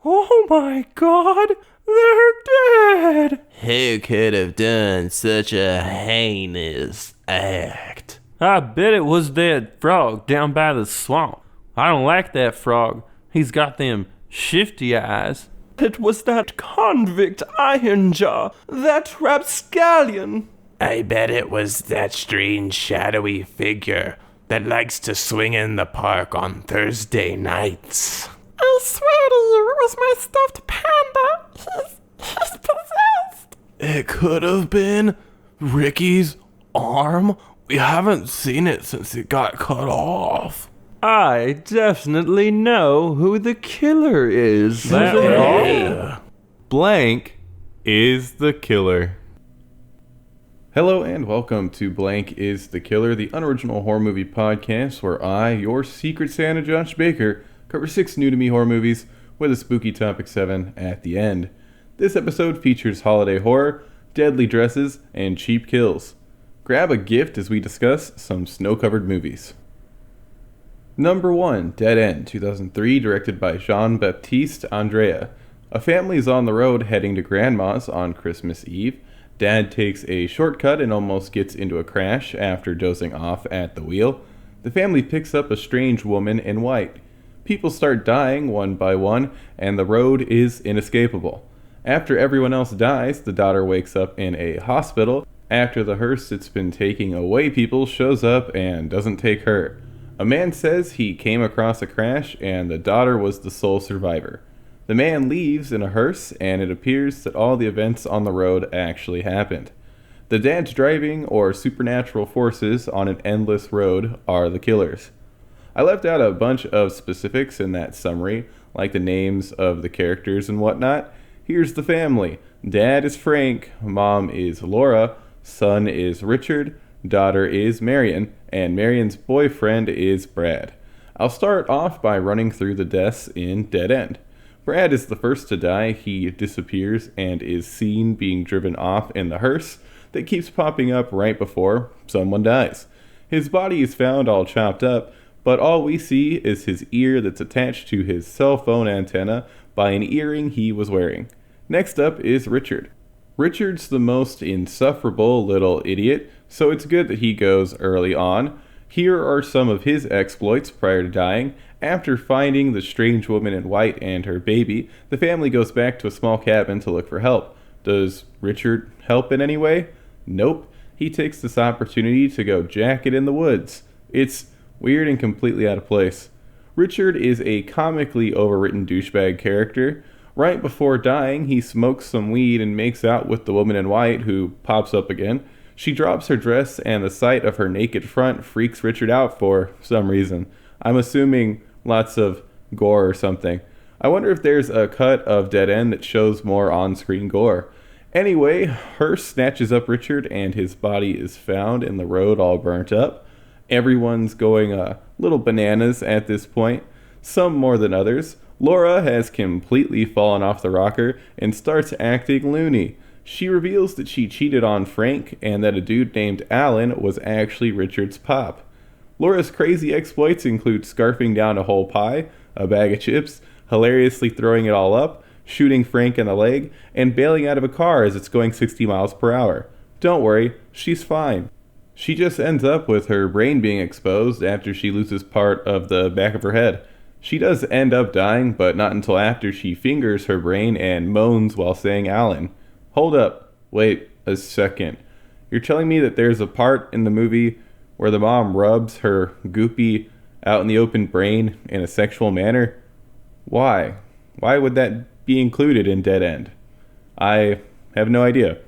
Oh my God, they're dead! Who could have done such a heinous act? I bet it was that frog down by the swamp. I don't like that frog. He's got them shifty eyes. It was that convict Ironjaw, that rapscallion. I bet it was that strange shadowy figure that likes to swing in the park on Thursday nights. I swear to you, it was my stuffed panda. He's possessed. It could have been Ricky's arm. We haven't seen it since it got cut off. I definitely know who the killer is. Blank is the killer. Hello and welcome to Blank is the Killer, the unoriginal horror movie podcast where I, your Secret Santa Josh Baker, cover 6 new-to-me horror movies with a spooky topic 7 at the end. This episode features holiday horror, deadly dresses, and cheap kills. Grab a gift as we discuss some snow-covered movies. Number 1, Dead End, 2003, directed by Jean-Baptiste Andrea. A family is on the road heading to Grandma's on Christmas Eve. Dad takes a shortcut and almost gets into a crash after dozing off at the wheel. The family picks up a strange woman in white. People start dying one by one, and the road is inescapable. After everyone else dies, the daughter wakes up in a hospital after the hearse that's been taking away people shows up and doesn't take her. A man says he came across a crash and the daughter was the sole survivor. The man leaves in a hearse and it appears that all the events on the road actually happened. The dad's driving or supernatural forces on an endless road are the killers. I left out a bunch of specifics in that summary, like the names of the characters and whatnot. Here's the family. Dad is Frank, mom is Laura, son is Richard, daughter is Marion, and Marion's boyfriend is Brad. I'll start off by running through the deaths in Dead End. Brad is the first to die. He disappears and is seen being driven off in the hearse that keeps popping up right before someone dies. His body is found all chopped up, but all we see is his ear that's attached to his cell phone antenna by an earring he was wearing. Next up is Richard. Richard's the most insufferable little idiot, so it's good that he goes early on. Here are some of his exploits prior to dying. After finding the strange woman in white and her baby, the family goes back to a small cabin to look for help. Does Richard help in any way? Nope. He takes this opportunity to go jack it in the woods. It's weird and completely out of place. Richard is a comically overwritten douchebag character. Right before dying, he smokes some weed and makes out with the woman in white, who pops up again. She drops her dress, and the sight of her naked front freaks Richard out for some reason. I'm assuming lots of gore or something. I wonder if there's a cut of Dead End that shows more on-screen gore. Anyway, Hearst snatches up Richard, and his body is found in the road all burnt up. Everyone's going little bananas at this point, some more than others. Laura has completely fallen off the rocker and starts acting loony. She reveals that she cheated on Frank and that a dude named Alan was actually Richard's pop. Laura's crazy exploits include scarfing down a whole pie, a bag of chips, hilariously throwing it all up, shooting Frank in the leg, and bailing out of a car as it's going 60 miles per hour. Don't worry, she's fine. She just ends up with her brain being exposed after she loses part of the back of her head. She does end up dying, but not until after she fingers her brain and moans while saying Alan. Hold up. Wait a second. You're telling me that there's a part in the movie where the mom rubs her goopy out in the open brain in a sexual manner? Why? Why would that be included in Dead End? I have no idea.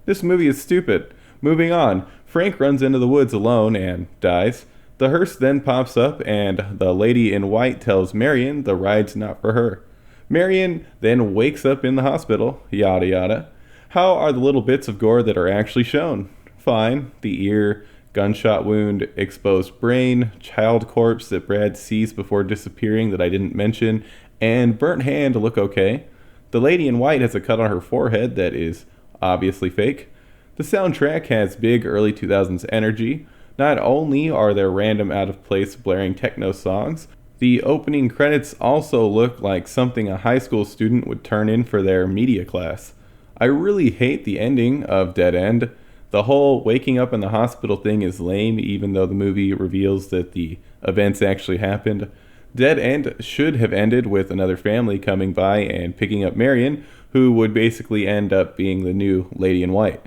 This movie is stupid. Moving on. Frank runs into the woods alone and dies. The hearse then pops up and the lady in white tells Marion the ride's not for her. Marion then wakes up in the hospital, yada yada. How are the little bits of gore that are actually shown? Fine. The ear, gunshot wound, exposed brain, child corpse that Brad sees before disappearing that I didn't mention, and burnt hand look okay. The lady in white has a cut on her forehead that is obviously fake. The soundtrack has big early 2000s energy. Not only are there random out-of-place blaring techno songs, The opening credits also look like something a high school student would turn in for their media class. I really hate the ending of Dead End. The whole waking up in the hospital thing is lame, even though the movie reveals that the events actually happened. Dead End should have ended with another family coming by and picking up Marion, who would basically end up being the new Lady in White.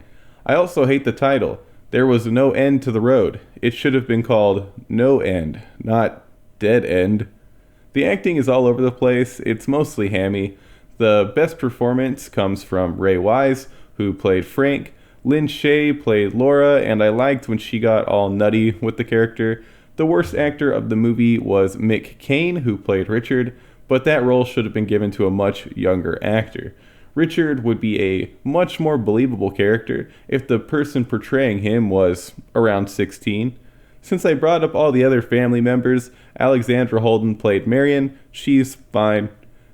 I also hate the title. There was no end to the road. It should have been called No End, not Dead End. The acting is all over the place. It's mostly hammy. The best performance comes from Ray Wise, who played Frank. Lynn Shay played Laura, and I liked when she got all nutty with the character. The worst actor of the movie was Mick Cain, who played Richard, but that role should have been given to a much younger actor. Richard would be a much more believable character if the person portraying him was around 16. Since I brought up all the other family members, Alexandra Holden played Marion. She's fine.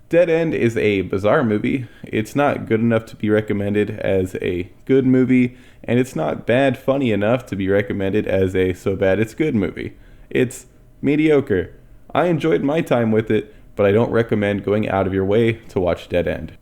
Dead End is a bizarre movie. It's not good enough to be recommended as a good movie, and it's not bad funny enough to be recommended as a so bad it's good movie. It's mediocre. I enjoyed my time with it, but I don't recommend going out of your way to watch Dead End.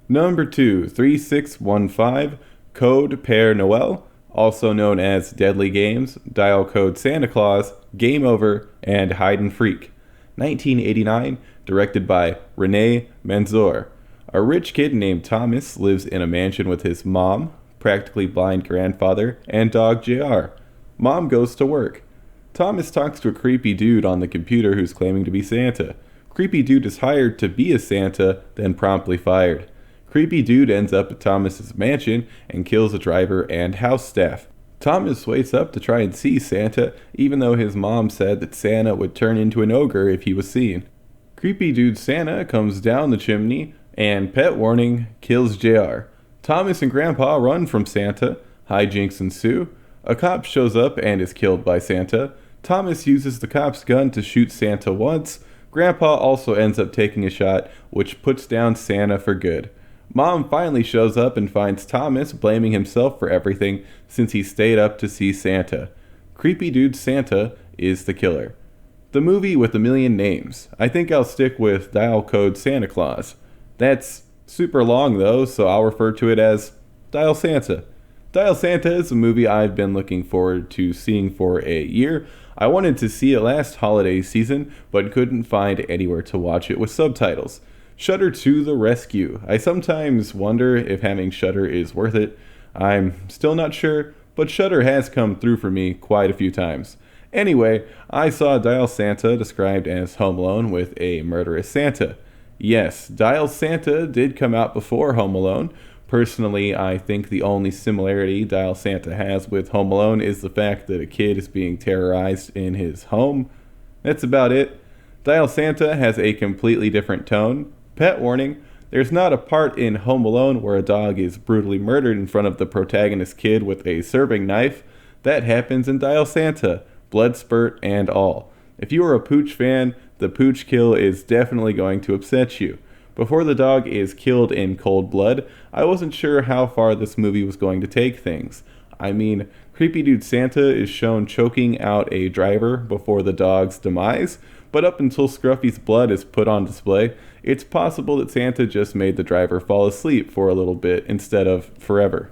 Number 2, 3615, Code Père Noël, also known as Deadly Games, Dial Code Santa Claus, Game Over, and Hide and Freak. 1989, directed by René Manzor. A rich kid named Thomas lives in a mansion with his mom, practically blind grandfather, and dog JR. Mom goes to work. Thomas talks to a creepy dude on the computer who's claiming to be Santa. Creepy dude is hired to be a Santa, then promptly fired. Creepy dude ends up at Thomas's mansion and kills a driver and house staff. Thomas wakes up to try and see Santa, even though his mom said that Santa would turn into an ogre if he was seen. Creepy dude Santa comes down the chimney and, pet warning, kills JR. Thomas and Grandpa run from Santa. Hijinks ensue. A cop shows up and is killed by Santa. Thomas uses the cop's gun to shoot Santa once. Grandpa also ends up taking a shot, which puts down Santa for good. Mom finally shows up and finds Thomas blaming himself for everything since he stayed up to see Santa. Creepy dude Santa is the killer. The movie with a million names. I think I'll stick with Dial Code Santa Claus. That's super long though, so I'll refer to it as Dial Santa. Dial Santa is a movie I've been looking forward to seeing for a year. I wanted to see it last holiday season, but couldn't find anywhere to watch it with subtitles. Shudder to the rescue. I sometimes wonder if having Shudder is worth it. I'm still not sure, but Shudder has come through for me quite a few times. Anyway, I saw Dial Santa described as Home Alone with a murderous Santa. Yes, Dial Santa did come out before Home Alone. Personally, I think the only similarity Dial Santa has with Home Alone is the fact that a kid is being terrorized in his home. That's about it. Dial Santa has a completely different tone. Pet warning, there's not a part in Home Alone where a dog is brutally murdered in front of the protagonist kid with a serving knife. That happens in Dial Santa, blood spurt and all. If you are a Pooch fan, the Pooch kill is definitely going to upset you. Before the dog is killed in cold blood, I wasn't sure how far this movie was going to take things. I mean, creepy dude Santa is shown choking out a driver before the dog's demise, but up until Scruffy's blood is put on display, it's possible that Santa just made the driver fall asleep for a little bit instead of forever.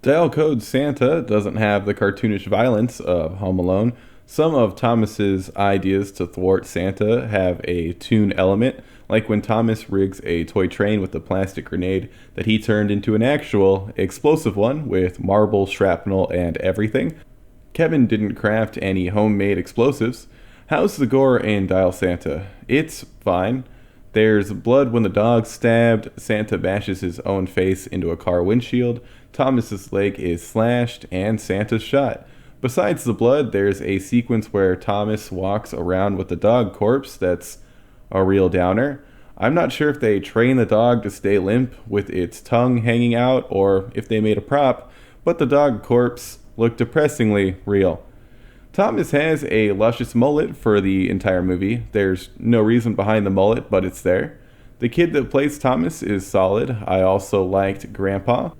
Dial Code Santa doesn't have the cartoonish violence of Home Alone. Some of Thomas's ideas to thwart Santa have a toon element, like when Thomas rigs a toy train with a plastic grenade that he turned into an actual explosive one with marble, shrapnel, and everything. Kevin didn't craft any homemade explosives. How's the gore in Dial Santa? It's fine. There's blood when the dog's stabbed, Santa bashes his own face into a car windshield, Thomas's leg is slashed, and Santa's shot. Besides the blood, there's a sequence where Thomas walks around with the dog corpse that's a real downer. I'm not sure if they train the dog to stay limp with its tongue hanging out or if they made a prop, but the dog corpse looked depressingly real. Thomas has a luscious mullet for the entire movie. There's no reason behind the mullet, but it's there. The kid that plays Thomas is solid. I also liked Grandpa.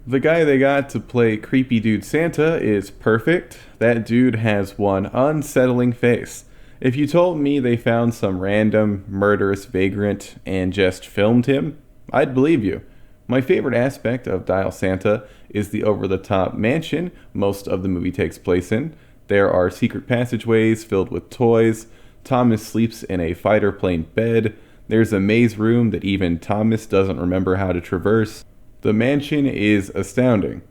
The guy they got to play creepy dude Santa is perfect. That dude has one unsettling face. If you told me they found some random murderous vagrant and just filmed him, I'd believe you. My favorite aspect of Dial Santa is the over-the-top mansion most of the movie takes place in. There are secret passageways filled with toys. Thomas sleeps in a fighter plane bed. There's a maze room that even Thomas doesn't remember how to traverse. The mansion is astounding.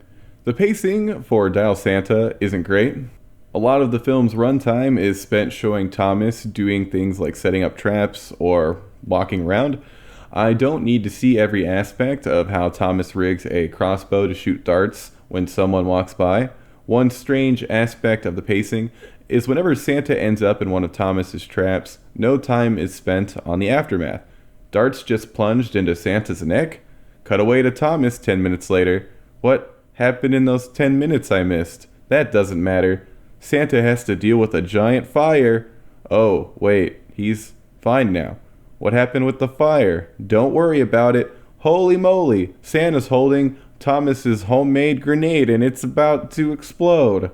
The pacing for Dial Santa isn't great. A lot of the film's runtime is spent showing Thomas doing things like setting up traps or walking around. I don't need to see every aspect of how Thomas rigs a crossbow to shoot darts when someone walks by. One strange aspect of the pacing is whenever Santa ends up in one of Thomas's traps, no time is spent on the aftermath. Darts just plunged into Santa's neck? Cut away to Thomas 10 minutes later. What happened in those 10 minutes I missed? That doesn't matter. Santa has to deal with a giant fire. Oh, wait, he's fine now. What happened with the fire? Don't worry about it. Holy moly, Santa's holding Thomas's homemade grenade and it's about to explode.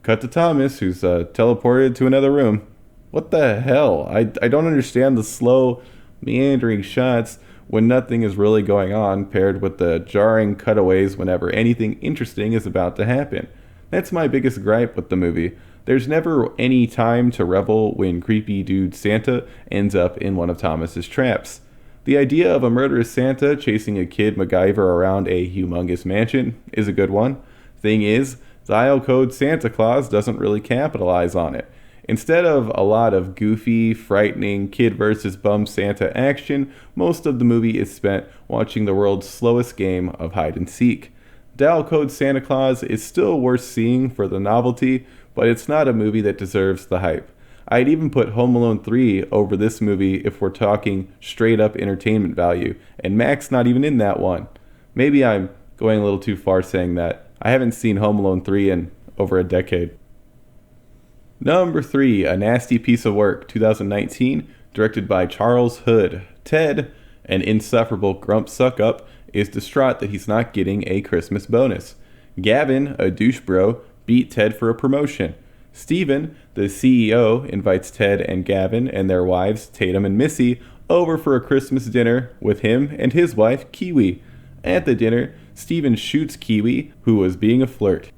Cut to Thomas, who's teleported to another room. What the hell? I don't understand the slow, meandering shots when nothing is really going on, paired with the jarring cutaways whenever anything interesting is about to happen. That's my biggest gripe with the movie. There's never any time to revel when creepy dude Santa ends up in one of Thomas's traps. The idea of a murderous Santa chasing a kid MacGyver around a humongous mansion is a good one. Thing is, Dial Code Santa Claus doesn't really capitalize on it. Instead of a lot of goofy, frightening kid versus bum Santa action, most of the movie is spent watching the world's slowest game of hide and seek. Dial Code Santa Claus is still worth seeing for the novelty, but it's not a movie that deserves the hype. I'd even put Home Alone 3 over this movie if we're talking straight up entertainment value, and Mac's not even in that one. Maybe I'm going a little too far saying that. I haven't seen Home Alone 3 in over a decade. Number 3, A Nasty Piece of Work, 2019, directed by Charles Hood. Ted, an insufferable grump suck-up, is distraught that he's not getting a Christmas bonus. Gavin, a douche bro, beat Ted for a promotion. Stephen, the CEO, invites Ted and Gavin and their wives, Tatum and Missy, over for a Christmas dinner with him and his wife, Kiwi. At the dinner, Stephen shoots Kiwi, who was being a flirt.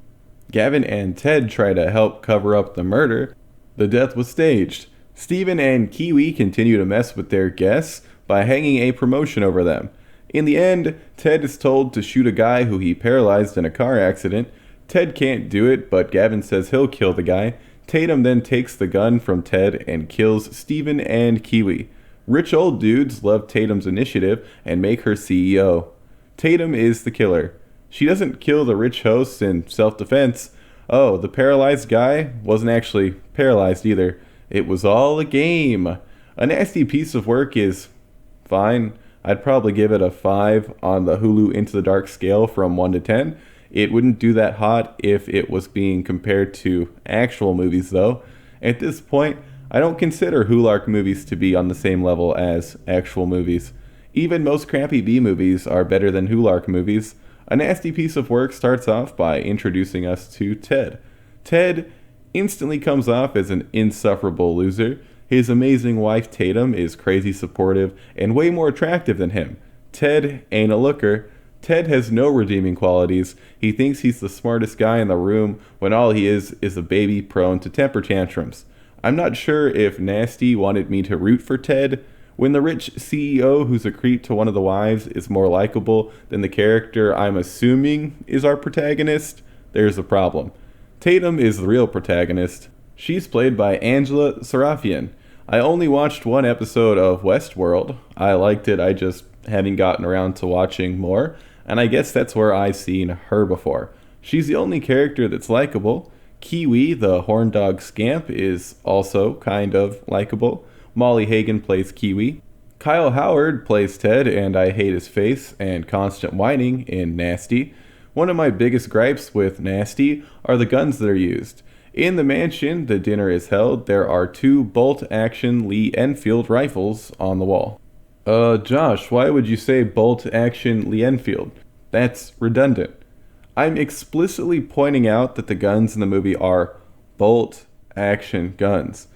Gavin and Ted try to help cover up the murder. The death was staged. Stephen and Kiwi continue to mess with their guests by hanging a promotion over them. In the end, Ted is told to shoot a guy who he paralyzed in a car accident. Ted can't do it, but Gavin says he'll kill the guy. Tatum then takes the gun from Ted and kills Stephen and Kiwi. Rich old dudes love Tatum's initiative and make her CEO. Tatum is the killer. She doesn't kill the rich hosts in self-defense. Oh, the paralyzed guy wasn't actually paralyzed either. It was all a game. A Nasty Piece of Work is fine. I'd probably give it a 5 on the Hulu Into the Dark scale from 1 to 10. It wouldn't do that hot if it was being compared to actual movies, though. At this point, I don't consider Hulark movies to be on the same level as actual movies. Even most crappy B movies are better than Hulark movies. A Nasty Piece of Work starts off by introducing us to Ted. Ted instantly comes off as an insufferable loser. His amazing wife Tatum is crazy supportive and way more attractive than him. Ted ain't a looker. Ted has no redeeming qualities. He thinks he's the smartest guy in the room when all he is a baby prone to temper tantrums. I'm not sure if Nasty wanted me to root for Ted. When the rich CEO who's a creep to one of the wives is more likable than the character I'm assuming is our protagonist, there's a problem. Tatum is the real protagonist. She's played by Angela Sarafian. I only watched one episode of Westworld. I liked it, I just hadn't gotten around to watching more, and I guess that's where I've seen her before. She's the only character that's likable. Kiwi, the horn dog scamp, is also kind of likable. Molly Hagan plays Kiwi. Kyle Howard plays Ted, and I hate his face and constant whining in Nasty. One of my biggest gripes with Nasty are the guns that are used. In the mansion the dinner is held, there are 2 bolt-action Lee Enfield rifles on the wall. Josh, why would you say bolt-action Lee Enfield? That's redundant. I'm explicitly pointing out that the guns in the movie are bolt-action guns.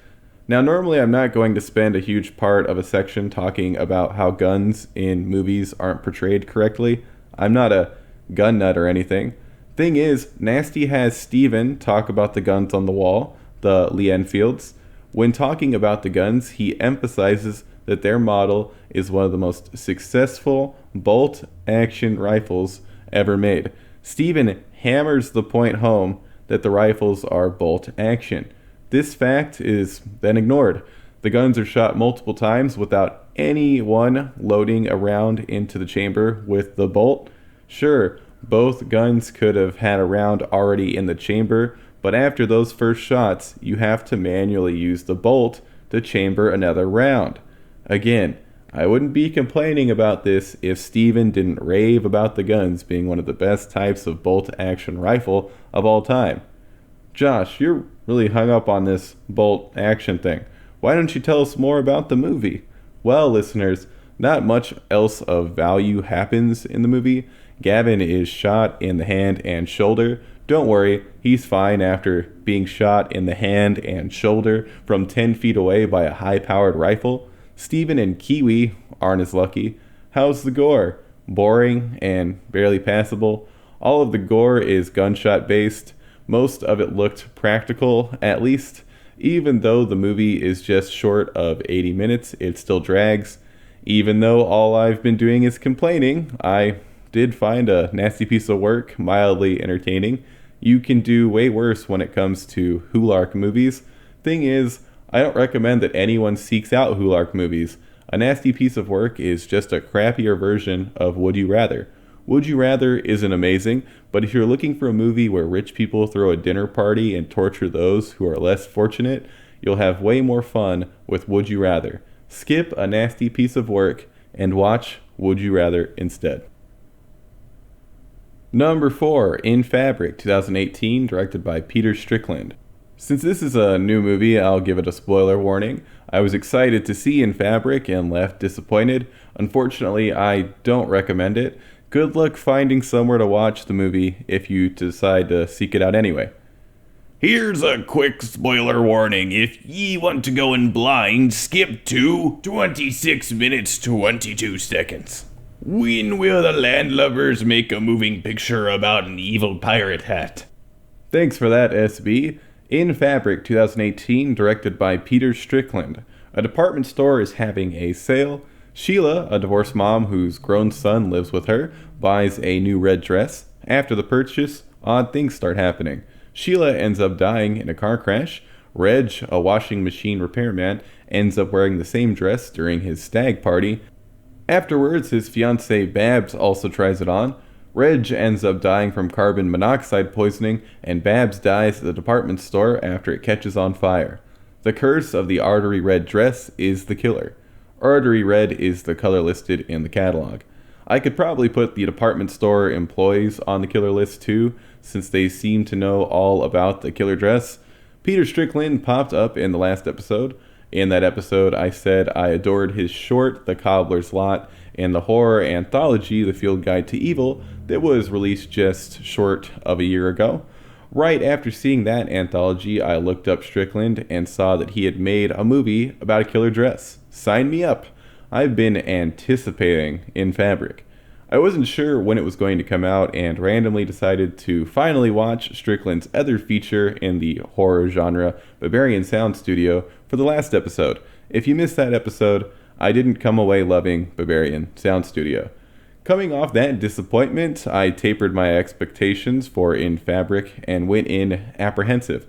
Now, normally I'm not going to spend a huge part of a section talking about how guns in movies aren't portrayed correctly. I'm not a gun nut or anything. Thing is, Nasty has Steven talk about the guns on the wall, the Lee Enfields. When talking about the guns, he emphasizes that their model is one of the most successful bolt-action rifles ever made. Steven hammers the point home that the rifles are bolt-action. This fact is then ignored. The guns are shot multiple times without anyone loading a round into the chamber with the bolt. Sure, both guns could have had a round already in the chamber, but after those first shots, you have to manually use the bolt to chamber another round. Again, I wouldn't be complaining about this if Steven didn't rave about the guns being one of the best types of bolt-action rifle of all time. Josh, you're really hung up on this bolt-action thing. Why don't you tell us more about the movie? Well, listeners, not much else of value happens in the movie. Gavin is shot in the hand and shoulder. Don't worry, he's fine after being shot in the hand and shoulder from 10 feet away by a high-powered rifle. Steven and Kiwi aren't as lucky. How's the gore? Boring and barely passable. All of the gore is gunshot-based. Most of it looked practical, at least. Even though the movie is just short of 80 minutes, it still drags. Even though all I've been doing is complaining, I did find a nasty piece of work mildly entertaining. You can do way worse when it comes to Hulark movies. Thing is, I don't recommend that anyone seeks out Hulark movies. A nasty piece of work is just a crappier version of Would You Rather. Would You Rather isn't amazing, but if you're looking for a movie where rich people throw a dinner party and torture those who are less fortunate, you'll have way more fun with Would You Rather. Skip a nasty piece of work and watch Would You Rather instead. Number 4, In Fabric, 2018, directed by Peter Strickland. Since this is a new movie, I'll give it a spoiler warning. I was excited to see In Fabric and left disappointed. Unfortunately, I don't recommend it. Good luck finding somewhere to watch the movie if you decide to seek it out anyway. Here's a quick spoiler warning. If ye want to go in blind, skip to 26 minutes 22 seconds. When will the landlubbers make a moving picture about an evil pirate hat? Thanks for that, SB. In Fabric, 2018, directed by Peter Strickland. A department store is having a sale. Sheila, a divorced mom whose grown son lives with her, buys a new red dress. After the purchase, odd things start happening. Sheila ends up dying in a car crash. Reg, a washing machine repairman, ends up wearing the same dress during his stag party. Afterwards, his fiancée Babs also tries it on. Reg ends up dying from carbon monoxide poisoning, and Babs dies at the department store after it catches on fire. The curse of the artery red dress is the killer. Artery red is the color listed in the catalog. I could probably put the department store employees on the killer list too, since they seem to know all about the killer dress. Peter Strickland popped up in the last episode. In that episode, I said I adored his short, The Cobbler's Lot, and the horror anthology, The Field Guide to Evil, that was released just short of a year ago. Right after seeing that anthology, I looked up Strickland and saw that he had made a movie about a killer dress. Sign me up. I've been anticipating In Fabric. I wasn't sure when it was going to come out and randomly decided to finally watch Strickland's other feature in the horror genre, Barbarian Sound Studio, for the last episode. If you missed that episode, I didn't come away loving Barbarian Sound Studio. Coming off that disappointment, I tapered my expectations for In Fabric and went in apprehensive.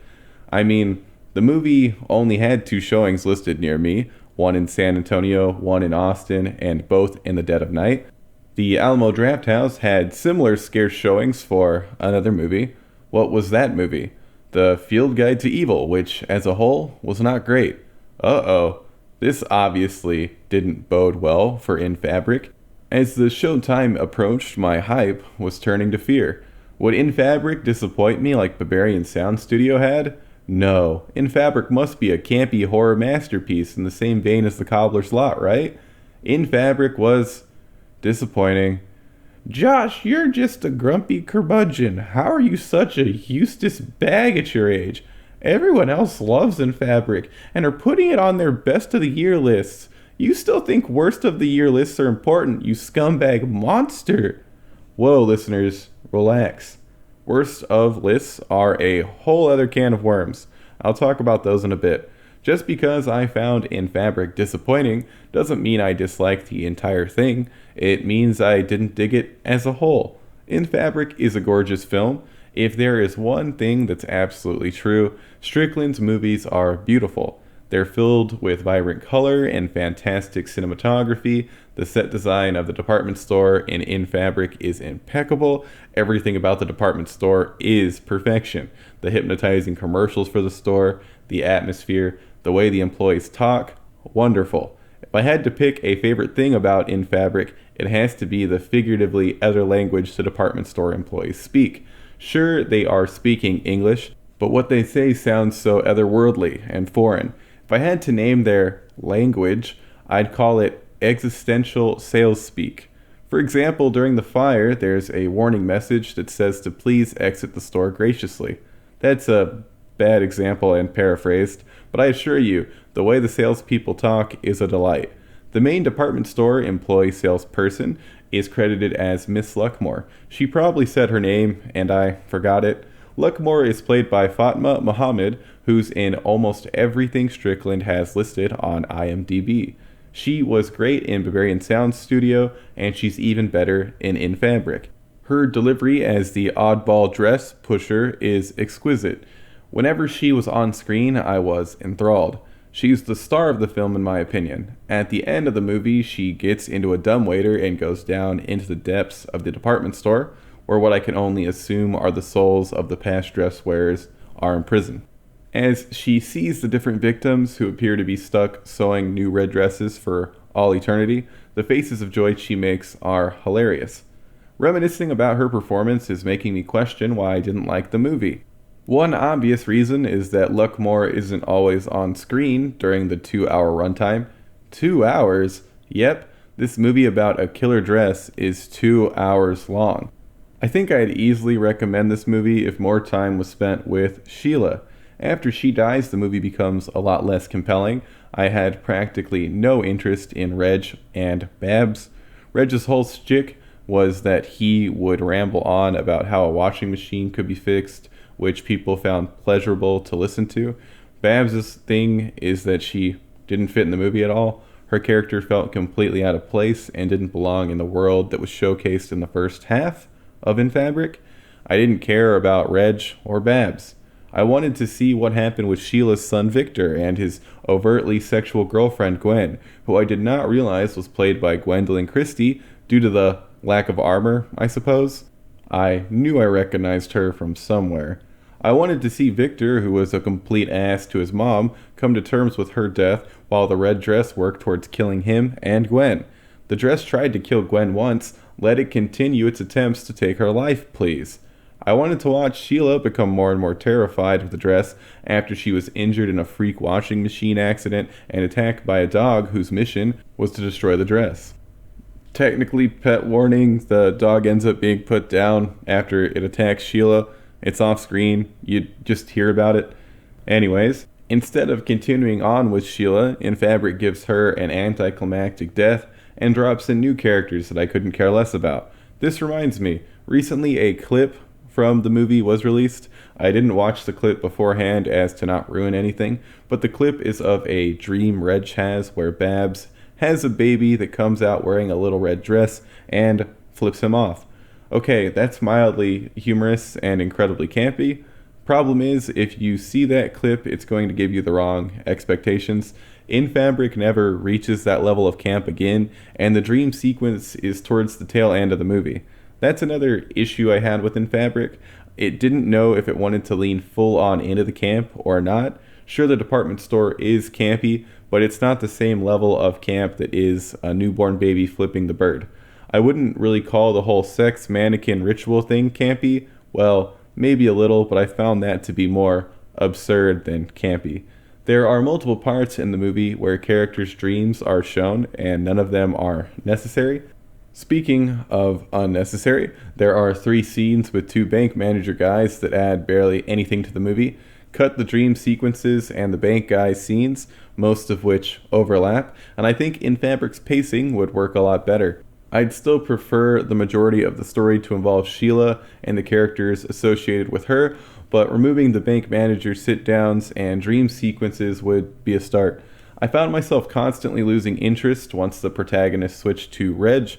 I mean, the movie only had 2 showings listed near me, one in San Antonio, one in Austin, and both in the dead of night. The Alamo Drafthouse had similar scarce showings for another movie. What was that movie? The Field Guide to Evil, which, as a whole, was not great. Uh-oh. This obviously didn't bode well for In Fabric. As the showtime approached, my hype was turning to fear. Would In Fabric disappoint me like Barbarian Sound Studio had? No. In Fabric must be a campy horror masterpiece in the same vein as The Cobbler's Lot, right? In Fabric was disappointing. Josh, you're just a grumpy curmudgeon. How are you such a Eustace bag at your age? Everyone else loves In Fabric and are putting it on their best of the year lists. You still think worst of the year lists are important, you scumbag monster. Whoa, listeners, relax. Worst of lists are a whole other can of worms. I'll talk about those in a bit. Just because I found In Fabric disappointing doesn't mean I disliked the entire thing. It means I didn't dig it as a whole. In Fabric is a gorgeous film. If there is one thing that's absolutely true, Strickland's movies are beautiful. They're filled with vibrant color and fantastic cinematography. The set design of the department store in Fabric is impeccable. Everything about the department store is perfection. The hypnotizing commercials for the store, the atmosphere, the way the employees talk, wonderful. If I had to pick a favorite thing about In Fabric, it has to be the figuratively other language the department store employees speak. Sure, they are speaking English, but what they say sounds so otherworldly and foreign. If I had to name their language, I'd call it existential sales speak. For example, during the fire, there's a warning message that says to please exit the store graciously. That's a bad example and paraphrased, but I assure you, the way the salespeople talk is a delight. The main department store employee salesperson is credited as Miss Luckmore. She probably said her name, and I forgot it. Luckmore is played by Fatma Mohammed, who's in almost everything Strickland has listed on IMDb. She was great in Bavarian Sound Studio, and she's even better in Fabric. Her delivery as the oddball dress pusher is exquisite. Whenever she was on screen, I was enthralled. She's the star of the film in my opinion. At the end of the movie, she gets into a dumbwaiter and goes down into the depths of the department store, where what I can only assume are the souls of the past dress wearers are in prison. As she sees the different victims who appear to be stuck sewing new red dresses for all eternity, the faces of joy she makes are hilarious. Reminiscing about her performance is making me question why I didn't like the movie. One obvious reason is that Luckmore isn't always on screen during the 2-hour runtime. 2 hours? Yep, this movie about a killer dress is 2 hours long. I think I'd easily recommend this movie if more time was spent with Sheila. After she dies, the movie becomes a lot less compelling. I had practically no interest in Reg and Babs. Reg's whole shtick was that he would ramble on about how a washing machine could be fixed, which people found pleasurable to listen to. Babs' thing is that she didn't fit in the movie at all. Her character felt completely out of place and didn't belong in the world that was showcased in the first half of In Fabric. I didn't care about Reg or Babs. I wanted to see what happened with Sheila's son Victor and his overtly sexual girlfriend Gwen, who I did not realize was played by Gwendolyn Christie due to the lack of armor, I suppose. I knew I recognized her from somewhere. I wanted to see Victor, who was a complete ass to his mom, come to terms with her death while the red dress worked towards killing him and Gwen. The dress tried to kill Gwen once. Let it continue its attempts to take her life, please. I wanted to watch Sheila become more and more terrified of the dress after she was injured in a freak washing machine accident and attacked by a dog whose mission was to destroy the dress. Technically, pet warning, the dog ends up being put down after it attacks Sheila. It's off screen, you just hear about it. Anyways, instead of continuing on with Sheila, In Fabric gives her an anticlimactic death and drops in new characters that I couldn't care less about. This reminds me, recently a clip from the movie was released. I didn't watch the clip beforehand as to not ruin anything, but the clip is of a dream Reg has where Babs has a baby that comes out wearing a little red dress and flips him off. Okay, that's mildly humorous and incredibly campy. Problem is, if you see that clip, it's going to give you the wrong expectations. In Fabric never reaches that level of camp again, and the dream sequence is towards the tail end of the movie. That's another issue I had with In Fabric. It didn't know if it wanted to lean full on into the camp or not. Sure, the department store is campy, but it's not the same level of camp that is a newborn baby flipping the bird. I wouldn't really call the whole sex mannequin ritual thing campy. Well, maybe a little, but I found that to be more absurd than campy. There are multiple parts in the movie where characters' dreams are shown, and none of them are necessary. Speaking of unnecessary, there are 3 scenes with 2 bank manager guys that add barely anything to the movie. cut the dream sequences and the bank guy scenes, most of which overlap, and I think In Fabric's pacing would work a lot better. I'd still prefer the majority of the story to involve Sheila and the characters associated with her, but removing the bank manager sit-downs and dream sequences would be a start. I found myself constantly losing interest once the protagonist switched to Reg.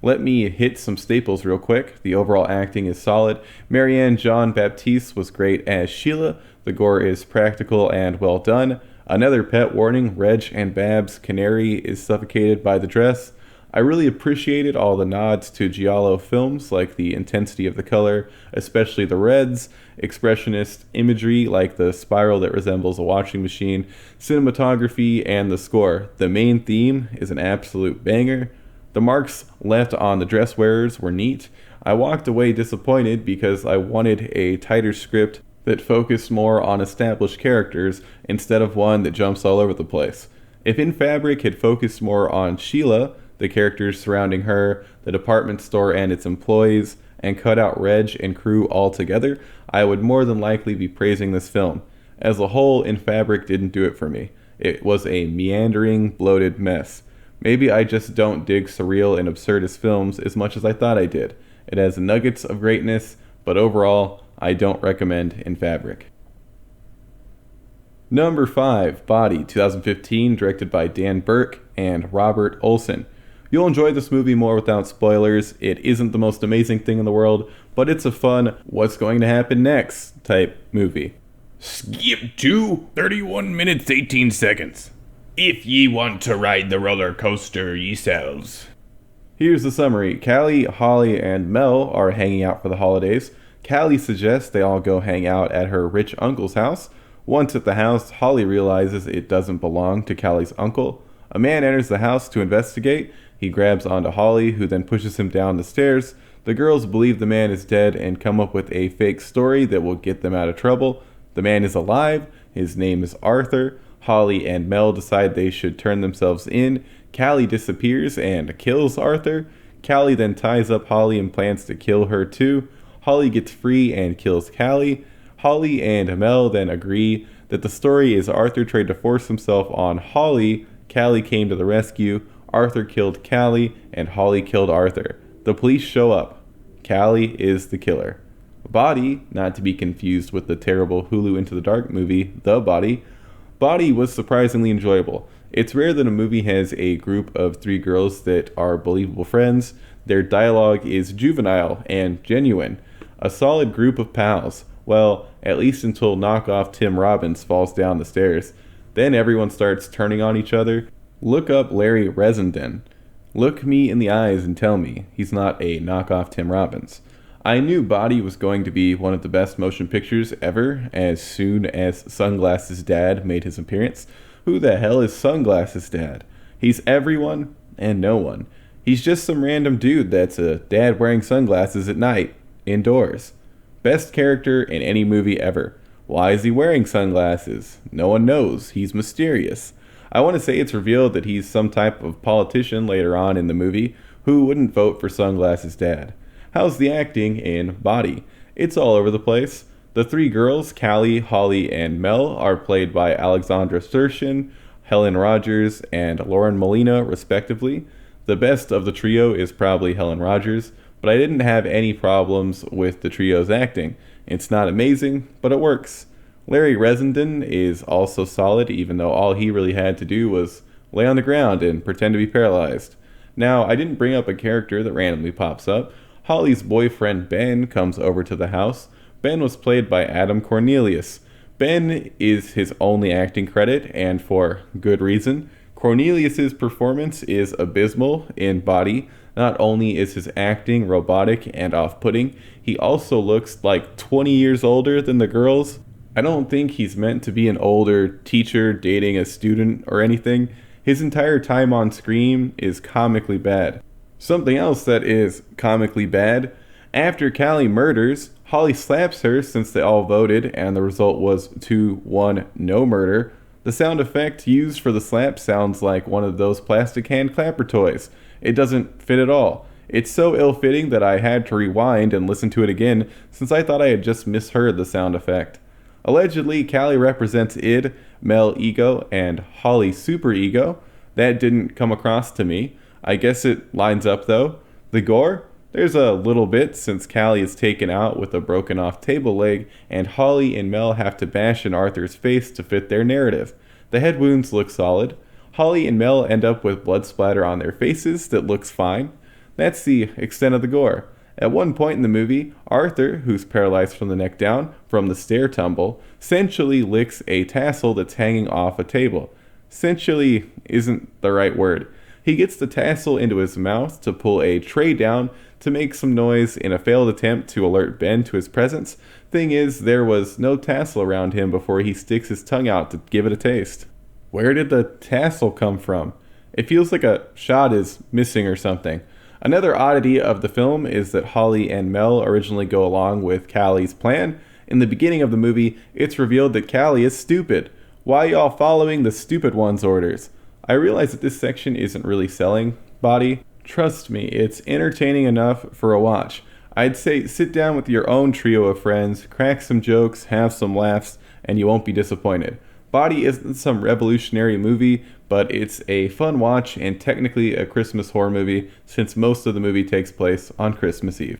Let me hit some staples real quick. The overall acting is solid. Marianne Jean-Baptiste was great as Sheila. The gore is practical and well done. Another pet warning, Reg and Babs' canary is suffocated by the dress. I really appreciated all the nods to Giallo films, like the intensity of the color, especially the reds, expressionist imagery like the spiral that resembles a washing machine, cinematography, and the score. The main theme is an absolute banger. The marks left on the dress wearers were neat. I walked away disappointed because I wanted a tighter script that focused more on established characters instead of one that jumps all over the place. If In Fabric had focused more on Sheila, the characters surrounding her, the department store and its employees, and cut out Reg and crew altogether, I would more than likely be praising this film. As a whole, In Fabric didn't do it for me. It was a meandering, bloated mess. Maybe I just don't dig surreal and absurdist films as much as I thought I did. It has nuggets of greatness, but overall, I don't recommend In Fabric. Number 5, Body, 2015, directed by Dan Burke and Robert Olson. You'll enjoy this movie more without spoilers. It isn't the most amazing thing in the world, but it's a fun, what's going to happen next type movie. Skip to 31 minutes 18 seconds. If ye want to ride the roller coaster yourselves. Here's the summary. Callie, Holly, and Mel are hanging out for the holidays. Callie suggests they all go hang out at her rich uncle's house. Once at the house, Holly realizes it doesn't belong to Callie's uncle. A man enters the house to investigate. He grabs onto Holly, who then pushes him down the stairs. The girls believe the man is dead and come up with a fake story that will get them out of trouble. The man is alive. His name is Arthur. Holly and Mel decide they should turn themselves in. Callie disappears and kills Arthur. Callie then ties up Holly and plans to kill her too. Holly gets free and kills Callie. Holly and Mel then agree that the story is Arthur tried to force himself on Holly. Callie came to the rescue. Arthur killed Callie and Holly killed Arthur. The police show up. Callie is the killer. Body, not to be confused with the terrible Hulu Into the Dark movie, The Body. Body was surprisingly enjoyable. It's rare that a movie has a group of 3 girls that are believable friends. Their dialogue is juvenile and genuine. A solid group of pals. Well, at least until knockoff Tim Robbins falls down the stairs. Then everyone starts turning on each other. Look up Larry Resenden. Look me in the eyes and tell me he's not a knockoff Tim Robbins. I knew Body was going to be one of the best motion pictures ever as soon as Sunglasses Dad made his appearance. Who the hell is Sunglasses Dad? He's everyone and no one. He's just some random dude that's a dad wearing sunglasses at night, indoors. Best character in any movie ever. Why is he wearing sunglasses? No one knows. He's mysterious. I want to say it's revealed that he's some type of politician later on in the movie who wouldn't vote for Sunglasses Dad. How's the acting in Body? It's all over the place. The 3 girls, Callie, Holly, and Mel, are played by Alexandra Aja, Helen Rogers, and Lauren Molina, respectively. The best of the trio is probably Helen Rogers, but I didn't have any problems with the trio's acting. It's not amazing, but it works. Larry Resenden is also solid, even though all he really had to do was lay on the ground and pretend to be paralyzed. Now, I didn't bring up a character that randomly pops up. Holly's boyfriend Ben comes over to the house. Ben was played by Adam Cornelius. Ben is his only acting credit, and for good reason. Cornelius's performance is abysmal in Body. Not only is his acting robotic and off-putting, he also looks like 20 years older than the girls. I don't think he's meant to be an older teacher dating a student or anything. His entire time on screen is comically bad. Something else that is comically bad, after Callie murders, Holly slaps her since they all voted and the result was 2-1 no murder. The sound effect used for the slap sounds like one of those plastic hand clapper toys. It doesn't fit at all. It's so ill-fitting that I had to rewind and listen to it again since I thought I had just misheard the sound effect. Allegedly, Callie represents id, Mel ego, and Holly superego. That didn't come across to me. I guess it lines up though. The gore? There's a little bit, since Callie is taken out with a broken off table leg, and Holly and Mel have to bash in Arthur's face to fit their narrative. The head wounds look solid. Holly and Mel end up with blood splatter on their faces that looks fine. That's the extent of the gore. At one point in the movie, Arthur, who's paralyzed from the neck down from the stair tumble, sensually licks a tassel that's hanging off a table. Sensually isn't the right word. He gets the tassel into his mouth to pull a tray down to make some noise in a failed attempt to alert Ben to his presence. Thing is, there was no tassel around him before he sticks his tongue out to give it a taste. Where did the tassel come from? It feels like a shot is missing or something. Another oddity of the film is that Holly and Mel originally go along with Callie's plan. In the beginning of the movie, it's revealed that Callie is stupid. Why y'all following the stupid one's orders? I realize that this section isn't really selling body. Trust me, it's entertaining enough for a watch. I'd say sit down with your own trio of friends, crack some jokes, have some laughs, and you won't be disappointed. Body isn't some revolutionary movie, but it's a fun watch and technically a Christmas horror movie since most of the movie takes place on Christmas Eve.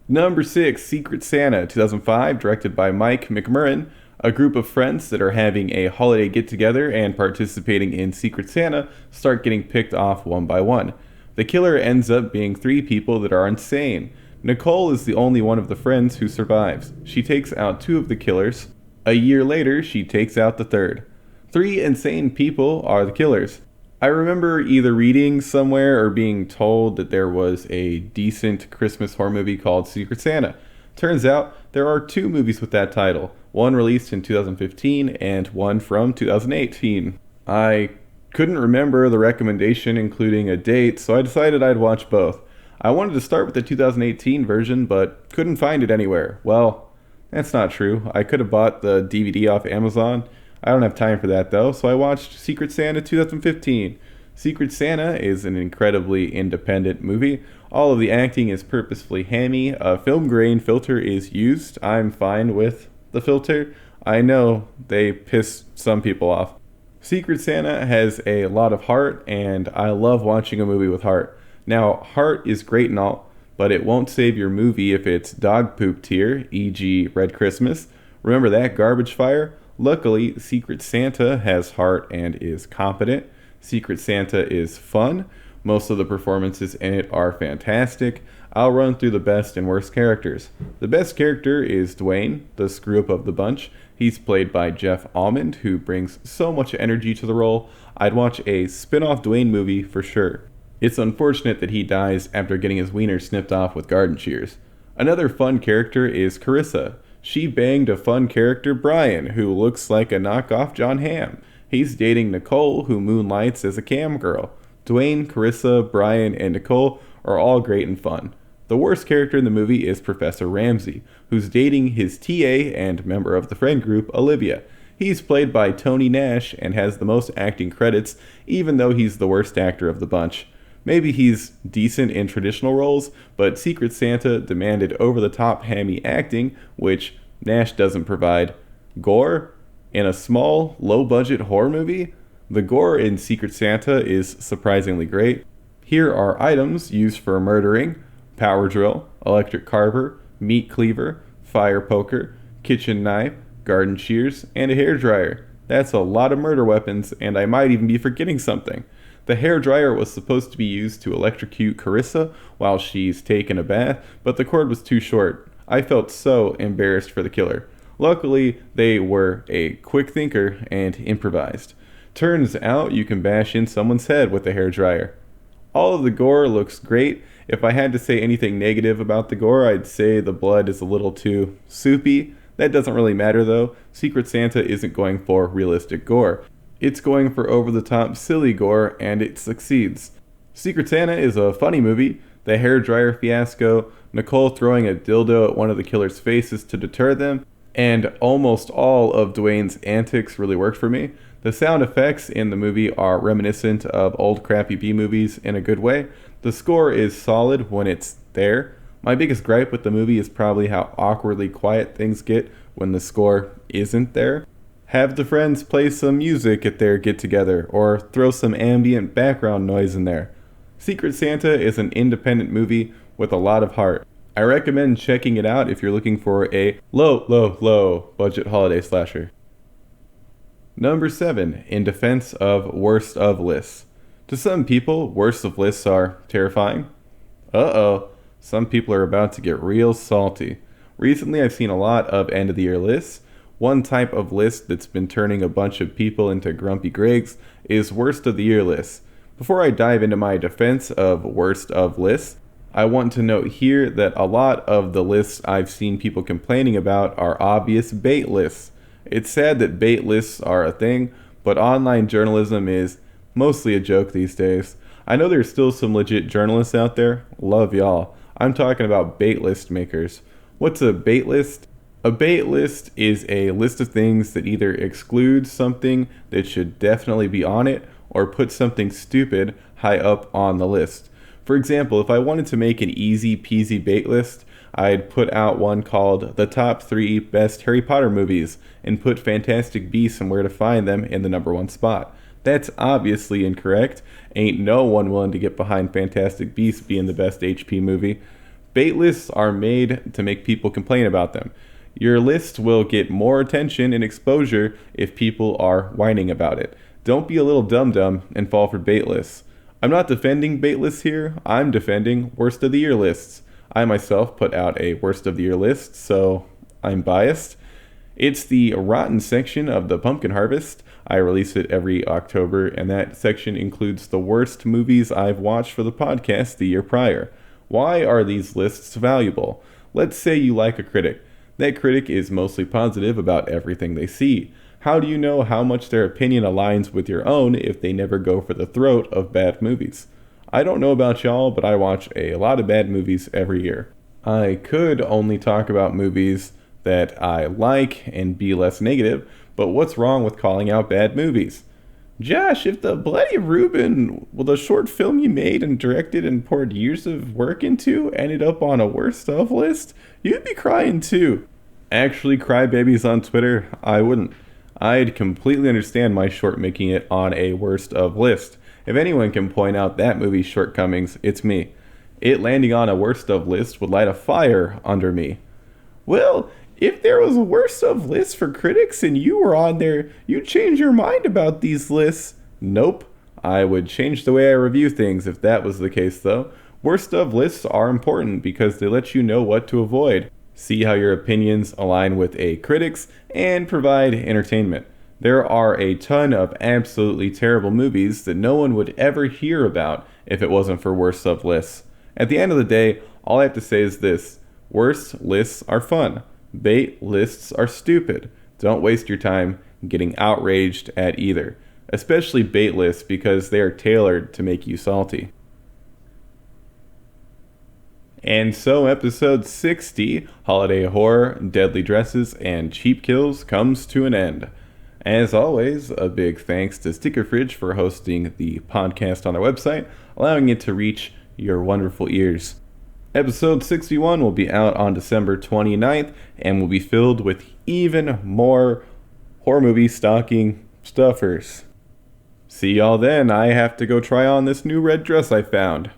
Number 6, Secret Santa, 2005, directed by Mike McMurrin. A group of friends that are having a holiday get-together and participating in Secret Santa start getting picked off one by one. The killer ends up being 3 people that are insane. Nicole is the only one of the friends who survives. She takes out 2 of the killers. A year later, she takes out the 3rd. 3 insane people are the killers. I remember either reading somewhere or being told that there was a decent Christmas horror movie called Secret Santa. Turns out there are 2 movies with that title, one released in 2015 and one from 2018. I couldn't remember the recommendation including a date, so I decided I'd watch both. I wanted to start with the 2018 version, but couldn't find it anywhere. Well, that's not true. I could have bought the DVD off Amazon. I don't have time for that though, so I watched Secret Santa 2015. Secret Santa is an incredibly independent movie. All of the acting is purposefully hammy. A film grain filter is used. I'm fine with the filter. I know they piss some people off. Secret Santa has a lot of heart, and I love watching a movie with heart. Now, heart is great and all, but it won't save your movie if it's dog poop tier, e.g. Red Christmas. Remember that garbage fire? Luckily, Secret Santa has heart and is competent. Secret Santa is fun. Most of the performances in it are fantastic. I'll run through the best and worst characters. The best character is Dwayne, the screw-up of the bunch. He's played by Jeff Almond, who brings so much energy to the role. I'd watch a spin-off Dwayne movie for sure. It's unfortunate that he dies after getting his wiener snipped off with garden shears. Another fun character is Carissa. She banged a fun character, Brian, who looks like a knockoff John Hamm. He's dating Nicole, who moonlights as a cam girl. Dwayne, Carissa, Brian, and Nicole are all great and fun. The worst character in the movie is Professor Ramsey, who's dating his TA and member of the friend group, Olivia. He's played by Tony Nash and has the most acting credits, even though he's the worst actor of the bunch. Maybe he's decent in traditional roles, but Secret Santa demanded over-the-top hammy acting, which Nash doesn't provide. Gore? In a small, low-budget horror movie? The gore in Secret Santa is surprisingly great. Here are items used for murdering: power drill, electric carver, meat cleaver, fire poker, kitchen knife, garden shears, and a hairdryer. That's a lot of murder weapons, and I might even be forgetting something. The hairdryer was supposed to be used to electrocute Carissa while she's taking a bath, but the cord was too short. I felt so embarrassed for the killer. Luckily, they were a quick thinker and improvised. Turns out you can bash in someone's head with a hairdryer. All of the gore looks great. If I had to say anything negative about the gore, I'd say the blood is a little too soupy. That doesn't really matter though. Secret Santa isn't going for realistic gore. It's going for over-the-top silly gore, and it succeeds. Secret Santa is a funny movie. The hairdryer fiasco, Nicole throwing a dildo at one of the killer's faces to deter them, and almost all of Dwayne's antics really worked for me. The sound effects in the movie are reminiscent of old crappy B-movies in a good way. The score is solid when it's there. My biggest gripe with the movie is probably how awkwardly quiet things get when the score isn't there. Have the friends play some music at their get-together, or throw some ambient background noise in there. Secret Santa is an independent movie with a lot of heart. I recommend checking it out if you're looking for a low budget holiday slasher. Number 7, in defense of worst of lists. To some people, worst of lists are terrifying. Some people are about to get real salty. Recently, I've seen a lot of end of the year lists. One type of list that's been turning a bunch of people into grumpy Gregs is worst of the year lists. Before I dive into my defense of worst of lists, I want to note here that a lot of the lists I've seen people complaining about are obvious bait lists. It's sad that bait lists are a thing, but online journalism is mostly a joke these days. I know there's still some legit journalists out there. Love y'all. I'm talking about bait list makers. What's a bait list? A bait list is a list of things that either excludes something that should definitely be on it or put something stupid high up on the list. For example, if I wanted to make an easy peasy bait list, I'd put out one called The Top 3 Best Harry Potter Movies and put Fantastic Beasts and Where to Find Them in the number 1 spot. That's obviously incorrect. Ain't no one willing to get behind Fantastic Beasts being the best HP movie. Bait lists are made to make people complain about them. Your list will get more attention and exposure if people are whining about it. Don't be a little dum-dum and fall for bait lists. I'm not defending bait lists here, I'm defending worst of the year lists. I myself put out a worst of the year list, so I'm biased. It's the rotten section of the Pumpkin Harvest. I release it every October, and that section includes the worst movies I've watched for the podcast the year prior. Why are these lists valuable? Let's say you like a critic. That critic is mostly positive about everything they see. How do you know how much their opinion aligns with your own if they never go for the throat of bad movies? I don't know about y'all, but I watch a lot of bad movies every year. I could only talk about movies that I like and be less negative, but what's wrong with calling out bad movies? Josh, if the Bloody Reuben, the short film you made and directed and poured years of work into, ended up on a worst of list, you'd be crying too. Actually, crybabies on Twitter, I wouldn't. I'd completely understand my short making it on a worst of list. If anyone can point out that movie's shortcomings, it's me. It landing on a worst of list would light a fire under me. Well, if there was a worst of list for critics and you were on there, you'd change your mind about these lists. Nope. I would change the way I review things if that was the case though. Worst of lists are important because they let you know what to avoid, see how your opinions align with a critic's, and provide entertainment. There are a ton of absolutely terrible movies that no one would ever hear about if it wasn't for worst of lists. At the end of the day, all I have to say is this: worst lists are fun. Bait lists are stupid. Don't waste your time getting outraged at either, especially bait lists because they are tailored to make you salty. And so episode 60, Holiday Horror, Deadly Dresses, and Cheap Kills comes to an end. As always, a big thanks to Sticker Fridge for hosting the podcast on their website, allowing it to reach your wonderful ears. Episode 61 will be out on December 29th and will be filled with even more horror movie stocking stuffers. See y'all then. I have to go try on this new red dress I found.